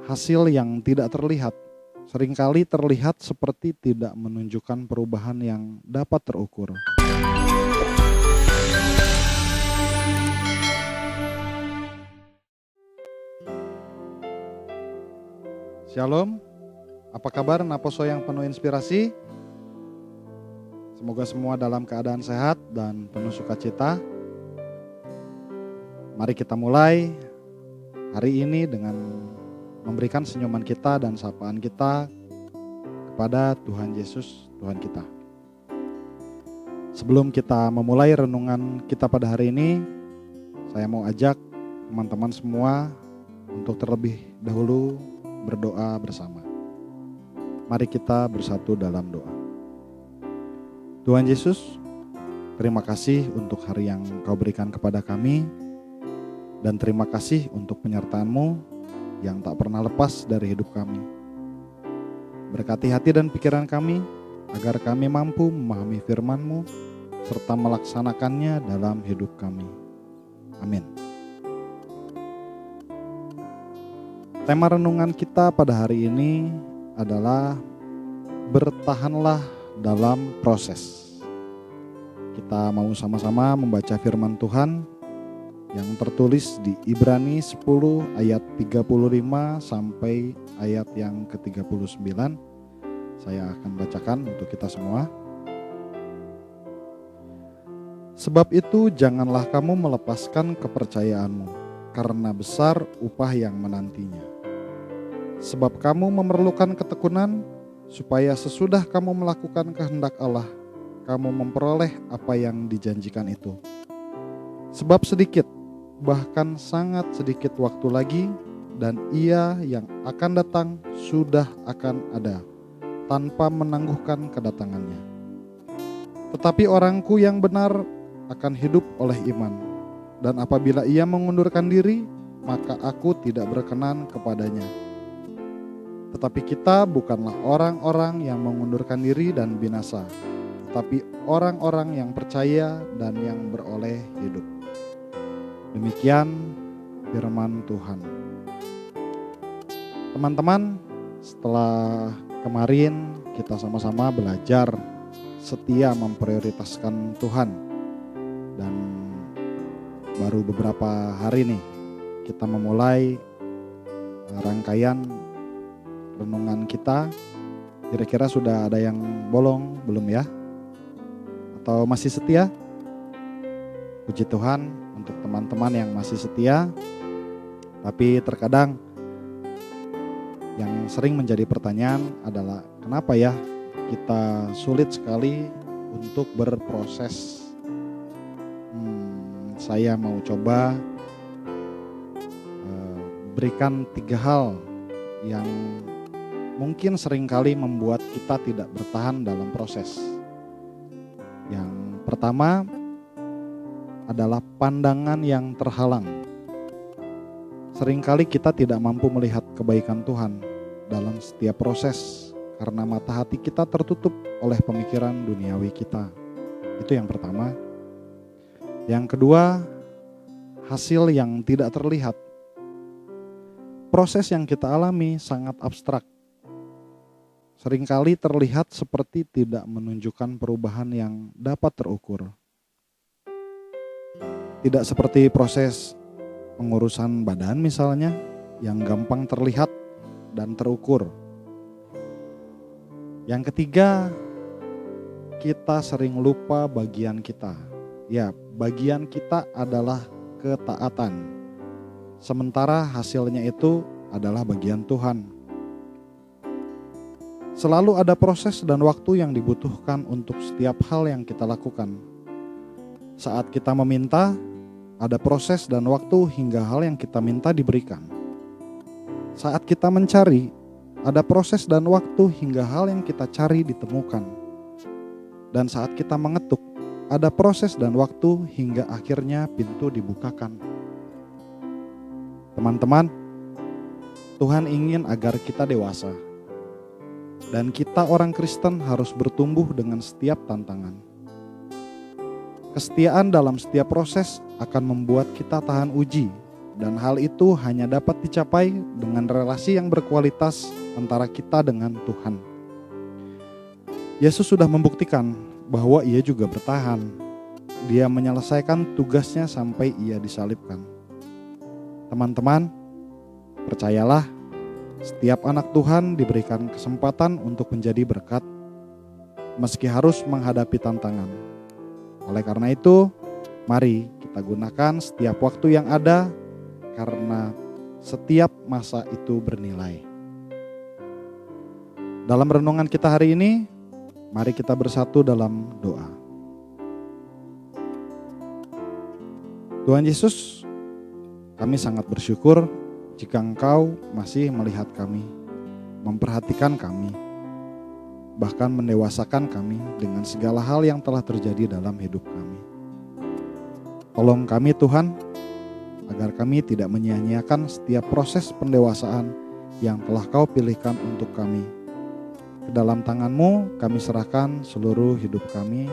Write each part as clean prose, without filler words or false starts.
hasil yang tidak terlihat seringkali terlihat seperti tidak menunjukkan perubahan yang dapat terukur. Shalom, apa kabar Naposo yang penuh inspirasi? Semoga semua dalam keadaan sehat dan penuh sukacita. Mari kita mulai hari ini dengan memberikan senyuman kita dan sapaan kita kepada Tuhan Yesus, Tuhan kita. Sebelum kita memulai renungan kita pada hari ini, saya mau ajak teman-teman semua untuk terlebih dahulu berdoa bersama. Mari kita bersatu dalam doa. Tuhan Yesus, terima kasih untuk hari yang Kau berikan kepada kami, dan terima kasih untuk penyertaan-Mu yang tak pernah lepas dari hidup kami. Berkati hati dan pikiran kami, agar kami mampu memahami firman-Mu, serta melaksanakannya dalam hidup kami. Amin. Tema renungan kita pada hari ini adalah bertahanlah dalam proses. Kita mau sama-sama membaca firman Tuhan yang tertulis di Ibrani 10 ayat 35 sampai ayat yang ke-39. Saya akan bacakan untuk kita semua. Sebab itu janganlah kamu melepaskan kepercayaanmu, karena besar upah yang menantinya. Sebab kamu memerlukan ketekunan, supaya sesudah kamu melakukan kehendak Allah, kamu memperoleh apa yang dijanjikan itu. Sebab sedikit, bahkan sangat sedikit waktu lagi, dan Ia yang akan datang sudah akan ada, tanpa menangguhkan kedatangannya. Tetapi orangku yang benar akan hidup oleh iman, dan apabila ia mengundurkan diri, maka aku tidak berkenan kepadanya. Tetapi kita bukanlah orang-orang yang mengundurkan diri dan binasa, tetapi orang-orang yang percaya dan yang beroleh hidup. Demikian firman Tuhan. Teman-teman, setelah kemarin kita sama-sama belajar setia memprioritaskan Tuhan, dan baru beberapa hari nih kita memulai rangkaian renungan kita. Kira-kira sudah ada yang bolong belum ya? Atau masih setia? Puji Tuhan untuk teman-teman yang masih setia. Tapi terkadang yang sering menjadi pertanyaan adalah kenapa ya kita sulit sekali untuk berproses. Saya mau coba berikan 3 hal yang mungkin seringkali membuat kita tidak bertahan dalam proses. Yang pertama adalah pandangan yang terhalang. Seringkali kita tidak mampu melihat kebaikan Tuhan dalam setiap proses karena mata hati kita tertutup oleh pemikiran duniawi kita. Itu yang pertama. Yang kedua, hasil yang tidak terlihat. Proses yang kita alami sangat abstrak. Seringkali terlihat seperti tidak menunjukkan perubahan yang dapat terukur. Tidak seperti proses pengurusan badan misalnya, yang gampang terlihat dan terukur. Yang ketiga, kita sering lupa bagian kita. Ya, bagian kita adalah ketaatan. Sementara hasilnya itu adalah bagian Tuhan. Selalu ada proses dan waktu yang dibutuhkan untuk setiap hal yang kita lakukan. Saat kita meminta, ada proses dan waktu hingga hal yang kita minta diberikan. Saat kita mencari, ada proses dan waktu hingga hal yang kita cari ditemukan. Dan saat kita mengetuk, ada proses dan waktu hingga akhirnya pintu dibukakan. Teman-teman, Tuhan ingin agar kita dewasa. Dan kita orang Kristen harus bertumbuh dengan setiap tantangan. Kesetiaan dalam setiap proses akan membuat kita tahan uji dan hal itu hanya dapat dicapai dengan relasi yang berkualitas antara kita dengan Tuhan. Yesus sudah membuktikan bahwa ia juga bertahan. Dia menyelesaikan tugasnya sampai ia disalibkan. Teman-teman, percayalah, setiap anak Tuhan diberikan kesempatan untuk menjadi berkat, meski harus menghadapi tantangan. Oleh karena itu, mari kita gunakan setiap waktu yang ada, karena setiap masa itu bernilai. Dalam renungan kita hari ini, mari kita bersatu dalam doa. Tuhan Yesus, kami sangat bersyukur jika Engkau masih melihat kami, memperhatikan kami, bahkan mendewasakan kami dengan segala hal yang telah terjadi dalam hidup kami. Tolong kami Tuhan, agar kami tidak menyia-nyiakan setiap proses pendewasaan yang telah Kau pilihkan untuk kami. Ke dalam tangan-Mu kami serahkan seluruh hidup kami,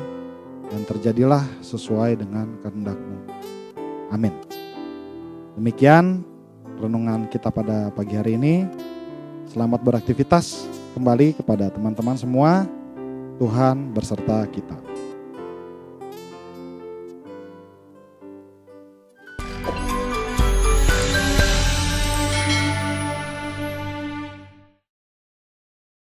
dan terjadilah sesuai dengan kehendak-Mu. Amin. Demikian renungan kita pada pagi hari ini. Selamat beraktivitas kembali kepada teman-teman semua. Tuhan berserta kita.